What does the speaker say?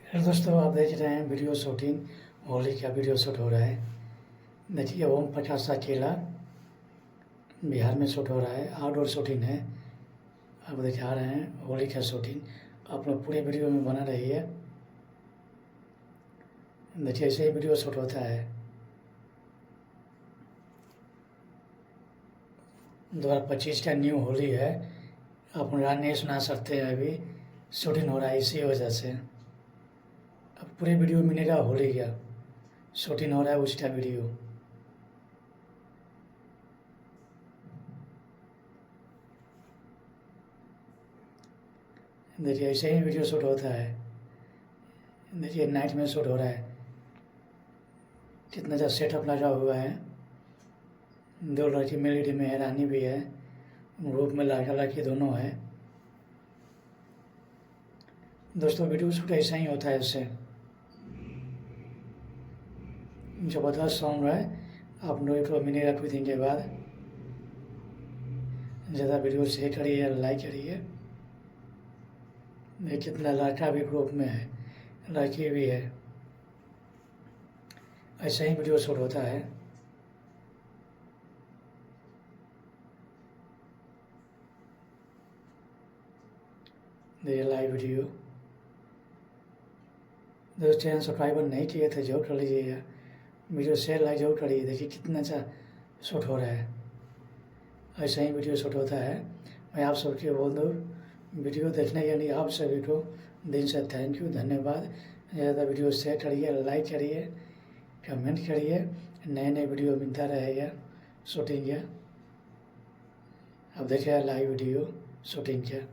Hello दोस्तों, आप देख रहे हैं वीडियो शूटिंग। होली का वीडियो शूट हो रहा है। देखिए, ओम प्रकाश अकेला बिहार में शूट हो रहा है। आउटडोर शूटिंग है। आप दिखा रहे हैं होली का शूटिंग। आप लोग पूरे वीडियो में बना रही है। देखिए, ऐसे ही वीडियो शूट होता है। 2025 का न्यू होली है। आप गाना नहीं सुना सकते हैं, अभी शूटिंग हो रहा है इसी वजह से। अब पूरे वीडियो मिलेगा होली का शूटिंग हो रहा है, उसका वीडियो। देखिए, ऐसे ही वीडियो शूट होता है। देखिए, नाइट में शूट हो रहा है। कितना अच्छा सेटअप लगा हुआ है। दो लड़की मेरी में है, रानी भी है, ग्रुप में लड़का लड़की दोनों है। दोस्तों, वीडियो शूट ऐसा ही होता है। इससे ज़बरदस्त सॉन्ग है। आप लोगों को मिलेगा कुछ दिन के बाद। ज़्यादा वीडियो शेयर करिए, लाइक करिए। ये कितना लड़का भी ग्रुप में है, लड़की भी है। ऐसा ही वीडियो शूट होता है। देखिए लाइव वीडियो। दोस्त, चैनल सब्सक्राइबर नहीं किए थे, जरूर कर लीजिएगा। वीडियो शेयर लाइक जरूर करिए। देखिए कितना अच्छा शूट हो रहा है। ऐसा ही वीडियो शूट होता है। मैं आप सबके बोल दूँ, वीडियो देखने के लिए आप सभी को दिल से थैंक यू, धन्यवाद। ज़्यादा वीडियो शेयर करिए, लाइक करिए, कमेंट करिए। नए नए वीडियो मिलता रहेगा शूटिंग का। अब देखिए लाइव वीडियो शूटिंग का।